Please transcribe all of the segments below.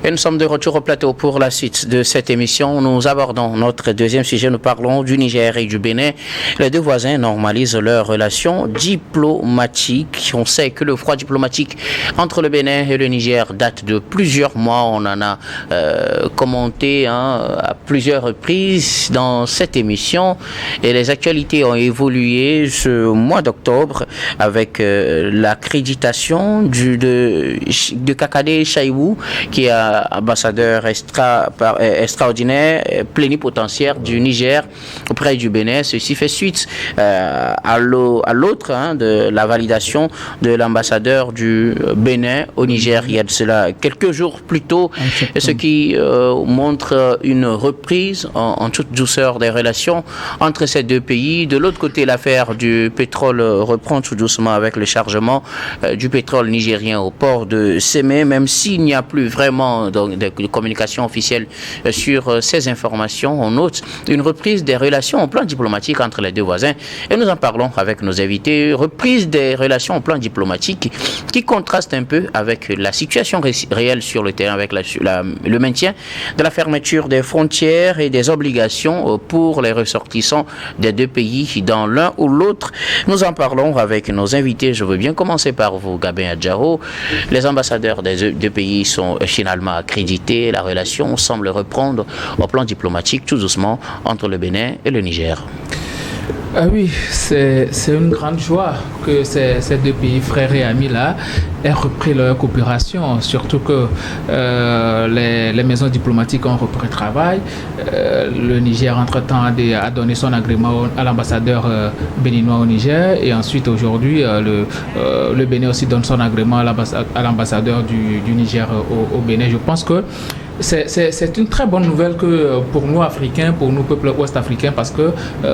Et nous sommes de retour au plateau pour la suite de cette émission. Nous abordons notre deuxième sujet. Nous parlons du Niger et du Bénin. Les deux voisins normalisent leurs relations diplomatiques. On sait que le froid diplomatique entre le Bénin et le Niger date de plusieurs mois. On en a commenté à plusieurs reprises dans cette émission. Et les actualités ont évolué ce mois d'octobre avec l'accréditation de Kakade Chaïbou, qui est ambassadeur extraordinaire, plénipotentiaire du Niger auprès du Bénin. Ceci fait suite à l'autre de la validation de l'ambassadeur du Bénin au Niger il y a de cela quelques jours plus tôt, ce qui montre une reprise en toute douceur des relations entre ces deux pays. De l'autre côté, l'affaire du pétrole reprend tout doucement avec le chargement du pétrole nigérien au port de Sémé, même s'il n'y a plus vraiment de communication officielle sur ces informations. On note une reprise des relations au plan diplomatique entre les deux voisins et nous en parlons avec nos invités. Reprise des relations au plan diplomatique qui contraste un peu avec la situation réelle sur le terrain, avec le maintien de la fermeture des frontières et des obligations pour les ressortissants des deux pays dans l'un ou l'autre. Nous en parlons avec nos invités. Je veux bien commencer par vous, Gabin Adjaro. Les ambassadeurs des deux pays sont finalement accrédités. La relation semble reprendre au plan diplomatique tout doucement entre le Bénin et le Niger. Oui, c'est une grande joie que ces deux pays frères et amis-là aient repris leur coopération, surtout que les maisons diplomatiques ont repris le travail. Le Niger, entre-temps, a donné son agrément à l'ambassadeur béninois au Niger, et ensuite, aujourd'hui, le Bénin aussi donne son agrément à l'ambassadeur du Niger au Bénin. Je pense que c'est une très bonne nouvelle pour nous Africains, pour nous peuples ouest-africains, parce que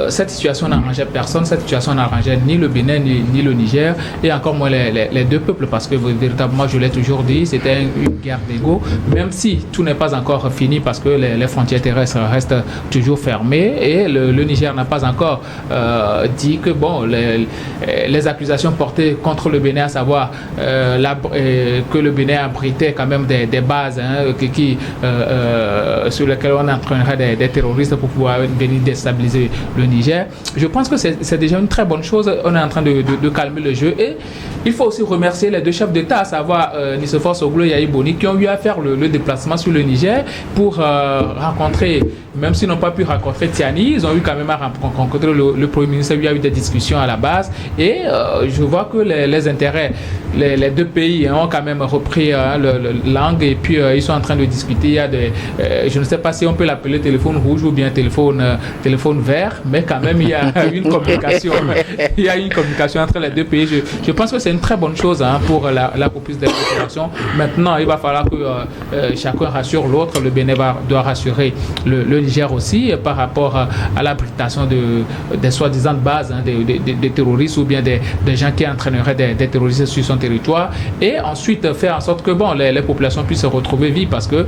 cette situation n'arrangeait personne, cette situation n'arrangeait ni le Bénin ni le Niger, et encore moins les deux peuples, parce que véritablement, je l'ai toujours dit, c'était une guerre d'ego, même si tout n'est pas encore fini, parce que les frontières terrestres restent toujours fermées, et le Niger n'a pas encore dit que les accusations portées contre le Bénin, à savoir que le Bénin abritait quand même des bases sur lesquels on entraînerait des terroristes pour pouvoir venir déstabiliser le Niger. Je pense que c'est déjà une très bonne chose. On est en train de calmer le jeu, et il faut aussi remercier les deux chefs d'État, à savoir Nicéphore Soglo et Yahi Boni, qui ont eu à faire le déplacement sur le Niger pour rencontrer, même s'ils n'ont pas pu rencontrer Tiani, ils ont eu quand même à rencontrer le Premier ministre. Il y a eu des discussions à la base, et je vois que les intérêts, les deux pays ont quand même repris leur langue, et puis ils sont en train de discuter. Il y a je ne sais pas si on peut l'appeler téléphone rouge ou bien téléphone vert, mais quand même il y a une communication. Il y a une communication entre les deux pays. Je pense que c'est une très bonne chose pour la reprise des coopérations. Maintenant, il va falloir que chacun rassure l'autre. Le Bénin doit rassurer le Niger aussi par rapport à l'abritation des soi-disant bases des terroristes, ou bien des gens qui entraîneraient des terroristes sur son territoire, et ensuite faire en sorte que les populations puissent se retrouver vives, parce que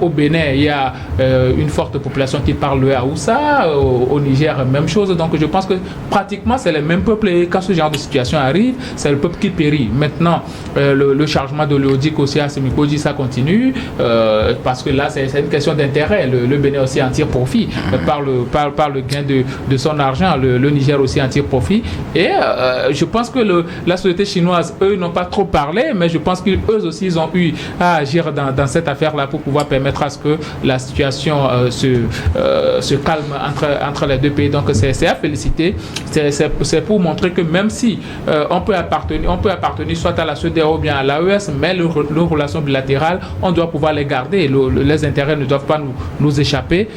au Bénin, il y a une forte population qui parle le Haoussa, au Niger, même chose. Donc je pense que pratiquement c'est les mêmes peuples, et quand ce genre de situation arrive, c'est le peuple qui périt. Maintenant, le chargement de l'Eodic aussi à Semikoji, ça continue, parce que là c'est une question d'intérêt. Le Bénin aussi en tire profit par le gain de son argent. Le Niger aussi en tire profit, et je pense que la société chinoise, eux, n'ont pas trop parlé, mais je pense qu'eux aussi ils ont eu à agir dans cette affaire-là pour pouvoir permettre à ce que la situation se calme entre les deux pays. Donc c'est à féliciter. C'est pour montrer que même si on peut appartenir soit à la CEDEAO ou bien à l'AES, mais nos relations bilatérales, on doit pouvoir les garder. Les intérêts ne doivent pas nous échapper,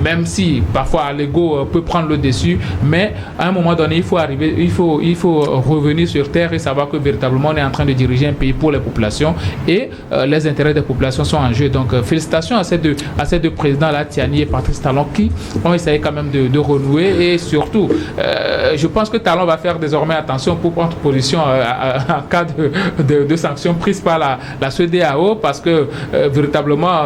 même si parfois l'ego peut prendre le dessus, mais à un moment donné, il faut revenir sur terre et savoir que véritablement on est en train de diriger un pays pour les populations, et les intérêts des populations sont en jeu. Donc félicitations à ces deux présidents-là, Tiani et Patrice Talon, qui ont essayé quand même de renouer, et surtout je pense que Talon va faire désormais attention pour prendre position en cas de sanctions prises par la CEDEAO, parce que véritablement,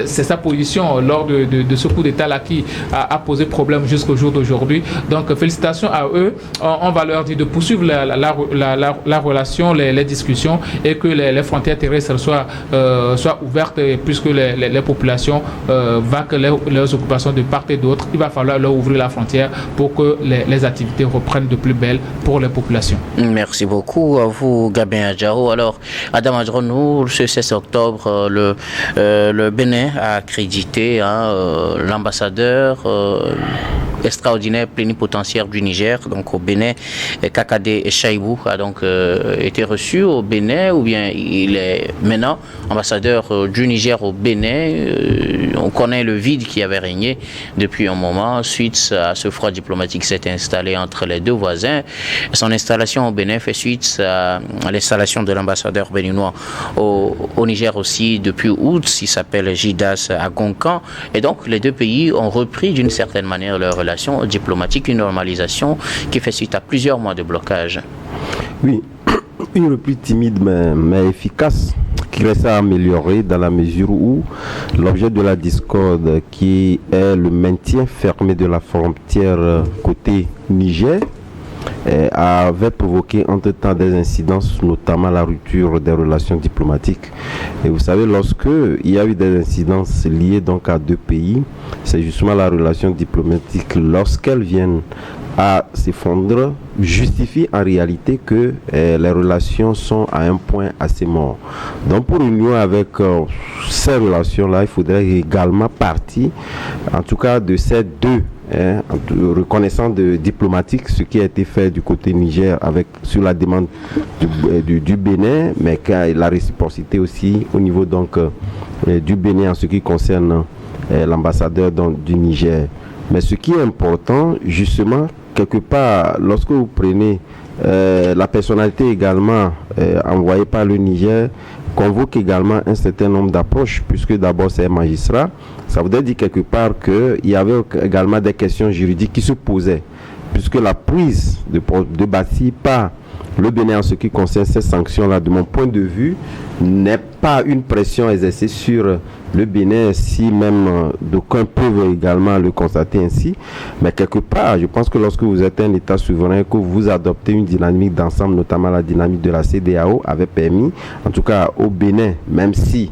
c'est sa position lors de ce coup d'État-là qui a posé problème jusqu'au jour d'aujourd'hui. Donc, félicitations à eux. On va leur dire de poursuivre la relation, les discussions, et que les frontières terrestres soient ouvertes, puisque les populations vaquent leurs occupations de part et d'autre. Il va falloir leur ouvrir la frontière pour que les activités reprennent de plus belle pour les populations. Merci beaucoup à vous, Gabin Adjaro. Alors, Adam Adjaro, ce 16 octobre, le Bénin a accrédité l'ambassadeur extraordinaire plénipotentiaire du Niger, donc au Bénin, Kakade Chaibou, a donc été reçu au Bénin, ou bien il est maintenant ambassadeur du Niger au Bénin. On connaît le vide qui avait régné depuis un moment suite à ce froid diplomatique qui s'est installé entre les deux voisins. Son installation au Bénin fait suite à l'installation de l'ambassadeur béninois au Niger aussi depuis août. Il s'appelle Jidas Agonkan, et donc les deux pays ont repris d'une certaine manière leurs relations diplomatiques, une normalisation qui fait suite à plusieurs mois de blocage. Oui, une reprise timide mais efficace, qui reste à améliorer dans la mesure où l'objet de la discorde, qui est le maintien fermé de la frontière côté Niger, avait provoqué entre-temps des incidences, notamment la rupture des relations diplomatiques. Et vous savez, lorsque il y a eu des incidences liées donc à deux pays, c'est justement la relation diplomatique, lorsqu'elles viennent à s'effondrer, justifie en réalité que les relations sont à un point assez mort. Donc pour union avec ces relations-là, il faudrait également partir, en tout cas de ces deux, reconnaissant de diplomatique, ce qui a été fait du côté Niger sur la demande du Bénin, mais la réciprocité aussi au niveau donc du Bénin en ce qui concerne l'ambassadeur du Niger. Mais ce qui est important, justement, quelque part, lorsque vous prenez la personnalité également envoyée par le Niger, convoque également un certain nombre d'approches, puisque d'abord c'est un magistrat. Ça voudrait dire quelque part qu'il y avait également des questions juridiques qui se posaient, puisque la prise de bâti par le Bénin en ce qui concerne ces sanctions-là, de mon point de vue, n'est pas une pression exercée sur le Bénin, si même d'aucuns peuvent également le constater ainsi. Mais quelque part, je pense que lorsque vous êtes un État souverain, que vous adoptez une dynamique d'ensemble, notamment la dynamique de la CEDEAO, avait permis, en tout cas au Bénin, même si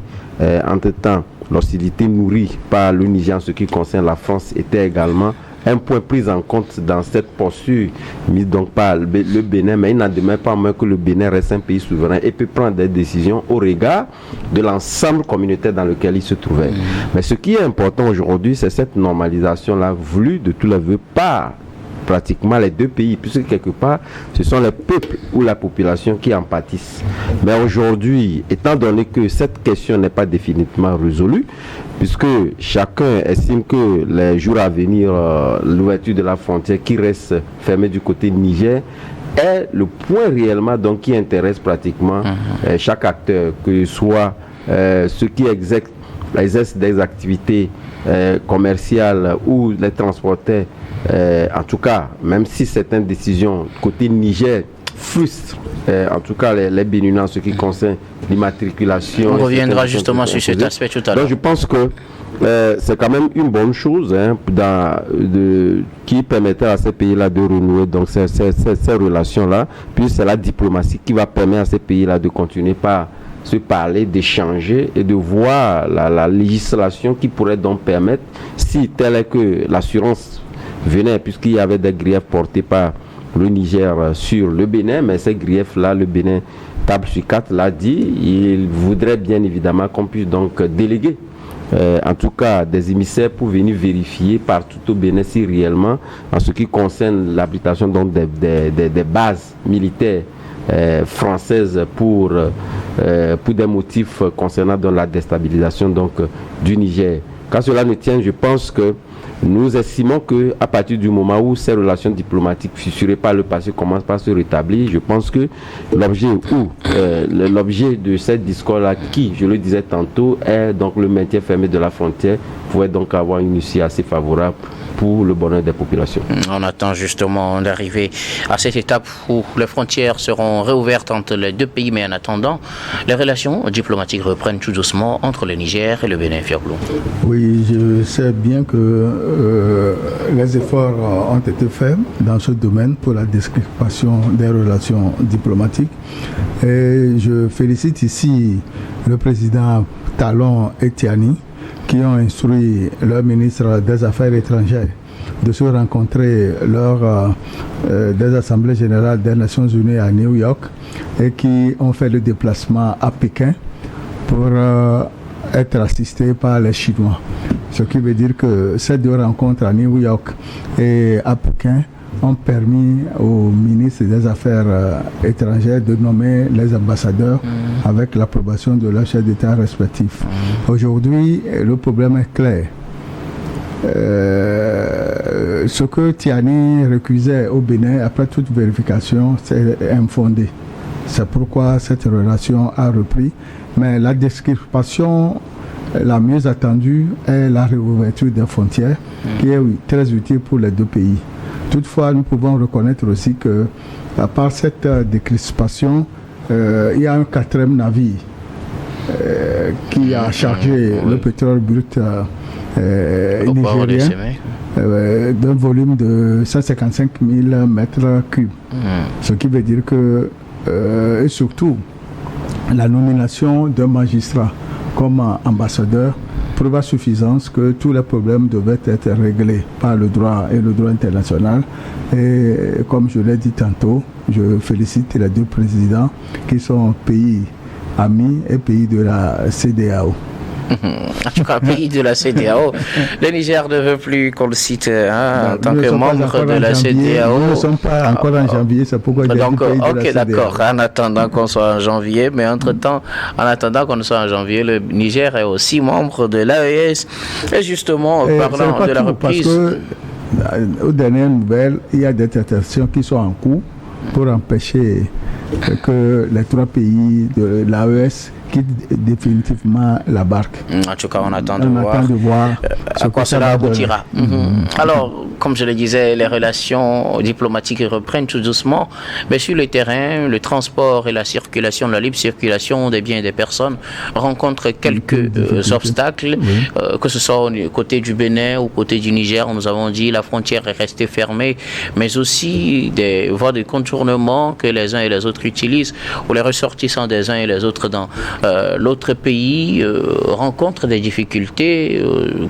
entre-temps l'hostilité nourrie par le Niger en ce qui concerne la France était également un point pris en compte dans cette posture mise donc par le Bénin, mais il n'en demeure pas moins que le Bénin reste un pays souverain et peut prendre des décisions au regard de l'ensemble communautaire dans lequel il se trouvait. Mais ce qui est important aujourd'hui, c'est cette normalisation-là voulue de tous les vœux par pratiquement les deux pays, puisque quelque part, ce sont les peuples ou la population qui en pâtissent. Mais aujourd'hui, étant donné que cette question n'est pas définitivement résolue, puisque chacun estime que les jours à venir, l'ouverture de la frontière qui reste fermée du côté Niger est le point réellement donc qui intéresse pratiquement chaque acteur, que ce soit ceux qui exercent des activités commerciales ou les transporteurs. En tout cas, même si certaines décisions côté Niger frustrent en tout cas les Béninois en ce qui concerne l'immatriculation. On reviendra justement sur cet aspect tout à l'heure. Donc je pense que c'est quand même une bonne chose qui permettrait à ces pays-là de renouer donc ces relations-là. Puis c'est la diplomatie qui va permettre à ces pays-là de continuer par se parler, d'échanger et de voir la législation qui pourrait donc permettre, si telle est que l'assurance venait, puisqu'il y avait des griefs portés par le Niger sur le Bénin, mais ces griefs-là, le Bénin, table sur 4, l'a dit, il voudrait bien évidemment qu'on puisse donc déléguer en tout cas des émissaires pour venir vérifier partout au Bénin si réellement, en ce qui concerne l'habitation donc des bases militaires françaises pour des motifs concernant donc la déstabilisation donc du Niger. Quand cela ne tient, je pense que Nous estimons qu'à partir du moment où ces relations diplomatiques fissurées par le passé commencent par se rétablir, je pense que l'objet de cette discours-là, qui, je le disais tantôt, est donc le maintien fermé de la frontière, pourrait donc avoir une issue assez favorable pour le bonheur des populations. On attend justement d'arriver à cette étape où les frontières seront réouvertes entre les deux pays, mais en attendant, les relations diplomatiques reprennent tout doucement entre le Niger et le Bénin. Fiablou. Oui, je sais bien que les efforts ont été faits dans ce domaine pour la description des relations diplomatiques. Et je félicite ici le président Talon et Tiani, qui ont instruit leur ministre des Affaires étrangères de se rencontrer lors des assemblées générales des Nations Unies à New York et qui ont fait le déplacement à Pékin pour être assistés par les Chinois. Ce qui veut dire que ces deux rencontres à New York et à Pékin ont permis au ministre des Affaires étrangères de nommer les ambassadeurs avec l'approbation de leurs chefs d'État respectifs. Aujourd'hui, le problème est clair. Ce que Tiani récusait au Bénin, après toute vérification, c'est infondé. C'est pourquoi cette relation a repris. Mais la description la mieux attendue est la réouverture des frontières, qui est très utile pour les deux pays. Toutefois, nous pouvons reconnaître aussi que, à part cette décrispation, il y a un quatrième navire qui a chargé le pétrole brut nigérien d'un volume de 155 000 mètres cubes. Ce qui veut dire que, et surtout, la nomination d'un magistrat comme ambassadeur prouve à suffisance que tous les problèmes devaient être réglés par le droit et le droit international. Et comme je l'ai dit tantôt, je félicite les deux présidents qui sont pays amis et pays de la CEDEAO. En tout cas, pays de la CEDEAO. Le Niger ne veut plus qu'on le cite en tant que membre de la CEDEAO. Nous ne sommes pas encore en janvier, c'est pourquoi il y a du pays de la CEDEAO. D'accord, en attendant qu'on soit en janvier, mais entre-temps, en attendant qu'on soit en janvier, le Niger est aussi membre de l'AES. Et justement, parlant de la reprise... Parce que, aux dernières nouvelles, il y a des tractations qui sont en cours pour empêcher que les trois pays de l'AES quittent définitivement la barque. En tout cas, on attend de voir à quoi cela aboutira. Alors, comme je le disais, les relations diplomatiques reprennent tout doucement, mais sur le terrain, le transport et la circulation, la libre circulation des biens et des personnes rencontrent quelques obstacles, que ce soit au côté du Bénin ou côté du Niger. Nous avons dit la frontière est restée fermée, mais aussi des voies de contournement que les uns et les autres utilisent, ou les ressortissants des uns et les autres dans l'autre pays rencontrent des difficultés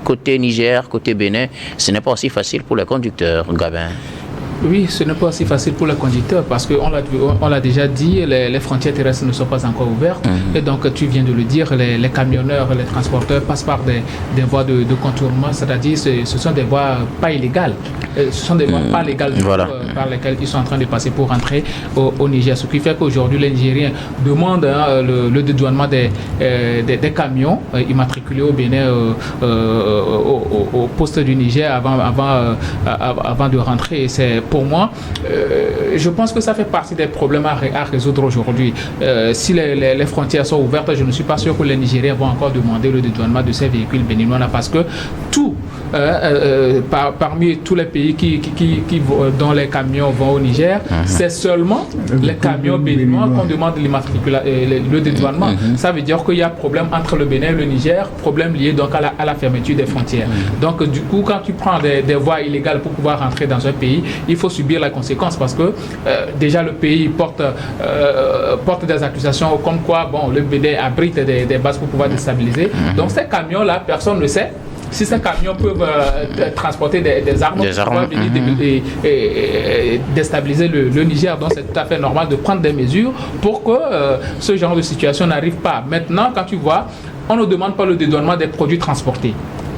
côté Niger, côté Bénin. Ce n'est pas aussi facile pour les conducteurs, Gabin. Oui, ce n'est pas aussi facile pour les conducteurs parce qu'on l'a déjà dit, les frontières terrestres ne sont pas encore ouvertes. Et donc, tu viens de le dire, les camionneurs, les transporteurs passent par des voies de contournement, c'est-à-dire ce sont des voies pas illégales. Ce sont des voies pas légales par lesquelles ils sont en train de passer pour rentrer au Niger. Ce qui fait qu'aujourd'hui, les Nigériens demandent le dédouanement des camions immatriculés au Bénin au poste du Niger avant de rentrer. Et c'est pour moi, je pense que ça fait partie des problèmes à résoudre aujourd'hui. Si les frontières sont ouvertes, je ne suis pas sûr que les Nigériens vont encore demander le dédouanement de ces véhicules béninois là, parce que parmi tous les pays dont les camions vont au Niger, c'est seulement les camions béninois qu'on demande le dédouanement. Ça veut dire qu'il y a problème entre le Bénin et le Niger, problème lié donc à la fermeture des frontières. Donc du coup, quand tu prends des voies illégales pour pouvoir rentrer dans un pays, il faut subir la conséquence parce que déjà le pays porte des accusations comme quoi le Bénin abrite des bases pour pouvoir déstabiliser. Donc ces camions-là, personne ne sait si ces camions peuvent transporter des armes pour venir déstabiliser le Niger. Donc c'est tout à fait normal de prendre des mesures pour que ce genre de situation n'arrive pas. Maintenant, quand tu vois, on ne demande pas le dédouanement des produits transportés.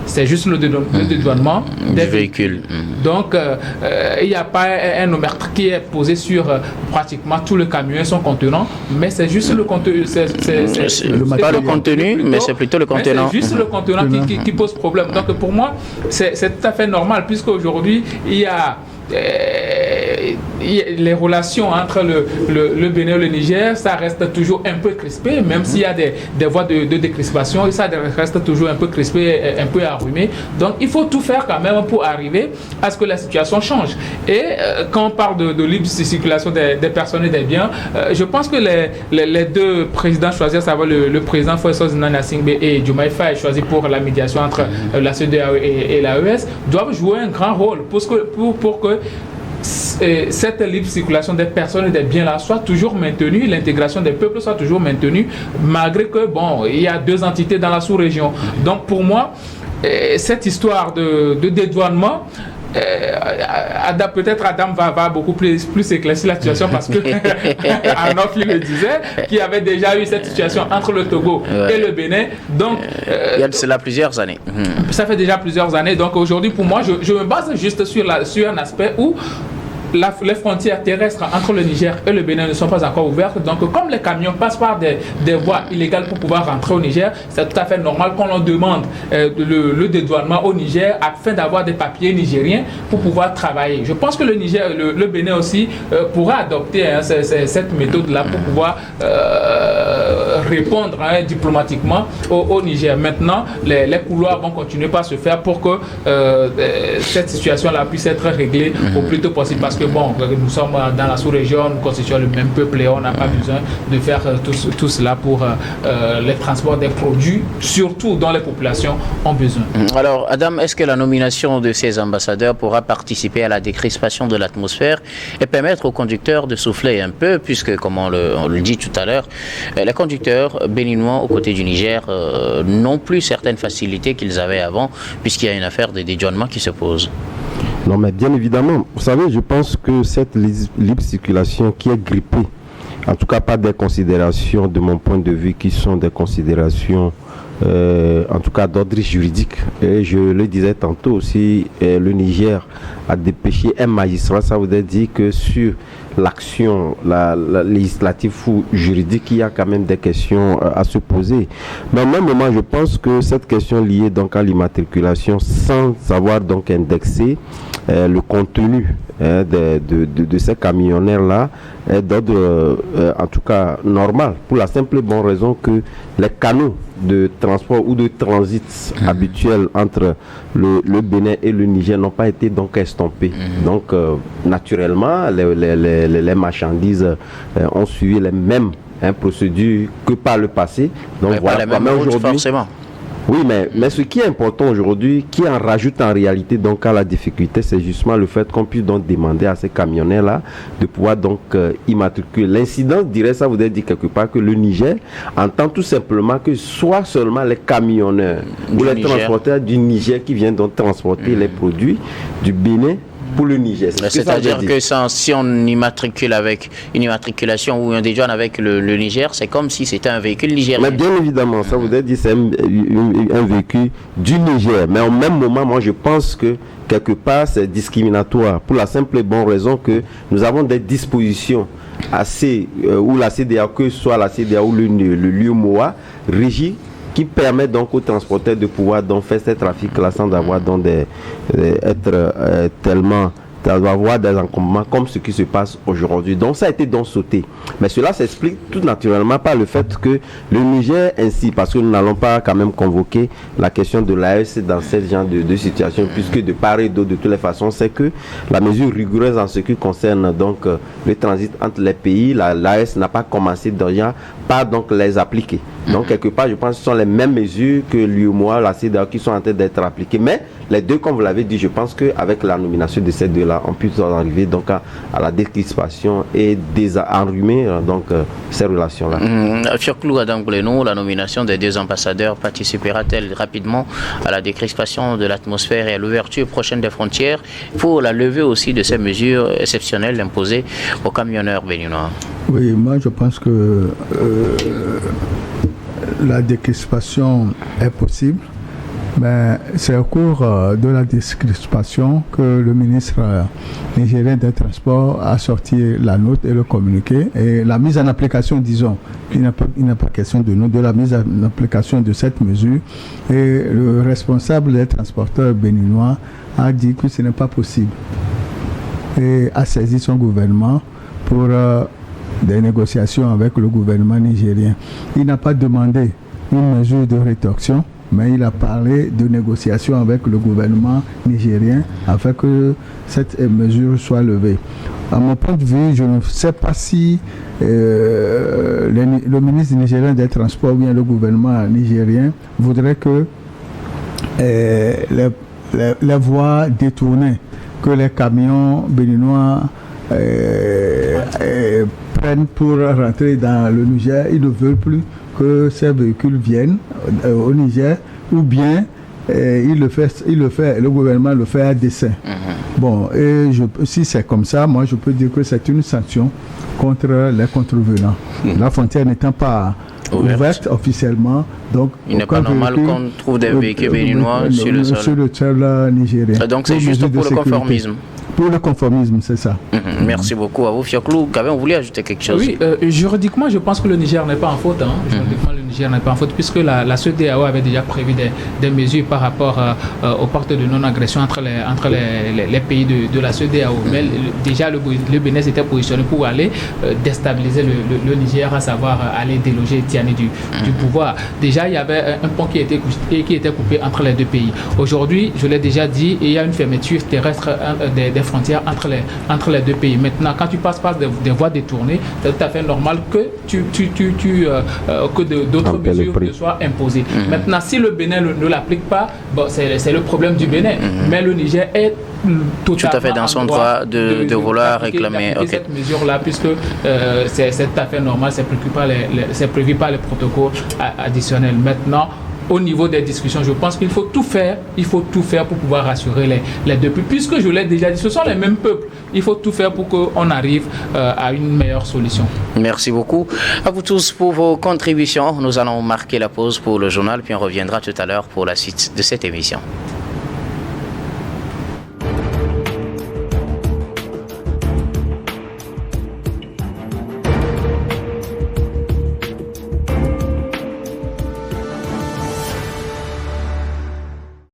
c'est juste le dédouanement des véhicules. Donc, il n'y a pas un meurtre qui est posé sur pratiquement tout le camion et son contenant, mais c'est juste le contenu. Pas le contenu, mais c'est plutôt le contenant. C'est juste le contenant qui pose problème. Donc, pour moi, c'est tout à fait normal, puisqu'aujourd'hui, il y a les relations entre le Bénin et le Niger, ça reste toujours un peu crispé, même s'il y a des voies de décrispation, et ça reste toujours un peu crispé, un peu arrumé. Donc il faut tout faire quand même pour arriver à ce que la situation change. Et quand on parle de libre circulation des personnes et des biens, je pense que les deux présidents choisis, à savoir le président Foyesos Nanassingbe et Diomaye Faye, choisi pour la médiation entre la CEDEAO et l'AES, doivent jouer un grand rôle pour que cette libre circulation des personnes et des biens là soit toujours maintenue, l'intégration des peuples soit toujours maintenue, malgré que il y a deux entités dans la sous-région. Donc pour moi, cette histoire de dédouanement, peut-être Adam va beaucoup plus éclaircir la situation, parce que Arnaud le disait qu'il y avait déjà eu cette situation entre le Togo et le Bénin. Donc, il y a de cela plusieurs années. Ça fait déjà plusieurs années. Donc aujourd'hui, pour moi, je me base juste sur un aspect où les frontières terrestres entre le Niger et le Bénin ne sont pas encore ouvertes. Donc, comme les camions passent par des voies illégales pour pouvoir rentrer au Niger, c'est tout à fait normal qu'on leur demande le dédouanement au Niger afin d'avoir des papiers nigériens pour pouvoir travailler. Je pense que le Bénin aussi pourra adopter cette méthode-là pour pouvoir répondre diplomatiquement au Niger. Maintenant, les couloirs vont continuer par se faire pour que cette situation-là puisse être réglée au plus tôt possible. Parce que nous sommes dans la sous-région, nous constituons le même peuple et on n'a pas besoin de faire tout cela pour les transports des produits, surtout dont les populations ont besoin. Alors, Adam, est-ce que la nomination de ces ambassadeurs pourra participer à la décrispation de l'atmosphère et permettre aux conducteurs de souffler un peu, puisque, comme on le dit tout à l'heure, les conducteurs béninois aux côtés du Niger n'ont plus certaines facilités qu'ils avaient avant, puisqu'il y a une affaire de dédouanement qui se pose? Non, mais bien évidemment, vous savez, je pense que cette libre circulation qui est grippée, en tout cas pas des considérations de mon point de vue qui sont des considérations en tout cas d'ordre juridique. Et je le disais tantôt aussi, le Niger a dépêché un magistrat, ça voudrait dire que sur l'action la législative ou juridique, il y a quand même des questions à se poser. Mais au même moment, je pense que cette question liée donc à l'immatriculation, sans avoir donc indexé le contenu de ces camionneurs-là, est d'ordre en tout cas normal, pour la simple et bonne raison que les canaux de transport ou de transit habituels entre le Bénin et le Niger n'ont pas été donc estompés. Donc naturellement, les marchandises ont suivi les mêmes procédures que par le passé. Donc voilà, pas les mêmes routes, forcément. Oui, mais ce qui est important aujourd'hui, qui en rajoute en réalité donc à la difficulté, c'est justement le fait qu'on puisse donc demander à ces camionneurs-là de pouvoir donc immatriculer. L'incidence, dirait, ça voudrait dire quelque part que le Niger entend tout simplement que soit seulement les camionneurs ou les transporteurs du Niger qui viennent donc transporter les produits du Bénin pour le Niger. C'est-à-dire que si on immatricule avec une immatriculation ou un dédouane avec le Niger, c'est comme si c'était un véhicule nigérien. Mais bien évidemment, ça voudrait dire que c'est un véhicule du Niger. Mais au même moment, moi je pense que quelque part c'est discriminatoire pour la simple et bonne raison que nous avons des dispositions assez, où la CEDEAO, que ce soit la CEDEAO ou le LIUMOA, régit, qui permet donc aux transporteurs de pouvoir donc faire ces trafics-là sans avoir donc avoir des encombrements comme ce qui se passe aujourd'hui. Donc ça a été donc sauté. Mais cela s'explique tout naturellement par le fait que le Niger ainsi, parce que nous n'allons pas quand même convoquer la question de l'AES dans ce genre de situation, puisque de part et d'autre, de toutes les façons, c'est que la mesure rigoureuse en ce qui concerne donc le transit entre les pays, l'AES n'a pas commencé déjà par donc les appliquer. Donc quelque part, je pense que ce sont les mêmes mesures que l'UMOA, la CEDEAO qui sont en train d'être appliquées. Mais les deux, comme vous l'avez dit, je pense qu'avec la nomination de ces deux-là, on peut arriver donc à la décrispation et désenrhumer donc ces relations-là. Firklou Adam Goulenou, la nomination des deux ambassadeurs participera-t-elle rapidement à la décrispation de l'atmosphère et à l'ouverture prochaine des frontières pour la levée aussi de ces mesures exceptionnelles imposées aux camionneurs béninois? Oui, moi je pense que la décrispation est possible Ben, c'est au cours de la décrispation que le ministre nigérien des Transports a sorti la note et le communiqué et la mise en application, disons, il n'a pas question de nous, de la mise en application de cette mesure. Et le responsable des transporteurs béninois a dit que ce n'est pas possible et a saisi son gouvernement pour des négociations avec le gouvernement nigérien. Il n'a pas demandé une mesure de rétorsion, mais il a parlé de négociations avec le gouvernement nigérien afin que cette mesure soit levée. À mon point de vue, je ne sais pas si le ministre nigérien des Transports ou bien le gouvernement nigérien voudrait que les voies détournées que les camions béninois prennent pour rentrer dans le Niger, ils ne veulent plus que ces véhicules viennent au Niger, ou bien le gouvernement le fait à dessein. Bon, et si c'est comme ça, moi je peux dire que c'est une sanction contre les contrevenants. La frontière n'étant pas ouverte officiellement, donc il n'est pas normal qu'on trouve des véhicules béninois sur le sol nigérien. Donc c'est juste pour le conformisme. Pour le conformisme, c'est ça. Merci beaucoup à vous, Fioclou. Gabin, vous voulez ajouter quelque chose? Oui, juridiquement, je pense que le Niger n'est pas en faute. Juridiquement, le Niger n'est pas en faute, puisque la CEDEAO avait déjà prévu des mesures par rapport au pacte de non-agression entre les pays de la CEDEAO. Mais déjà, le Bénin s'était positionné pour aller déstabiliser le Niger, à savoir aller déloger Tiani du pouvoir. Déjà, il y avait un pont qui était coupé entre les deux pays. Aujourd'hui, je l'ai déjà dit, il y a une fermeture terrestre des frontières entre les deux pays. Maintenant, quand tu passes par des voies détournées, c'est tout à fait normal que d'autres mesures te soient imposées. Maintenant, si le Bénin ne l'applique pas, bon, c'est le problème du Bénin. Mais le Niger est tout à fait dans son droit de vouloir réclamer cette mesure-là, puisque c'est tout à fait normal, c'est prévu par les protocoles additionnels. Maintenant, au niveau des discussions, je pense qu'il faut tout faire pour pouvoir rassurer les deux peuples. Puisque je l'ai déjà dit, ce sont les mêmes peuples. Il faut tout faire pour qu'on arrive à une meilleure solution. Merci beaucoup à vous tous pour vos contributions. Nous allons marquer la pause pour le journal, puis on reviendra tout à l'heure pour la suite de cette émission.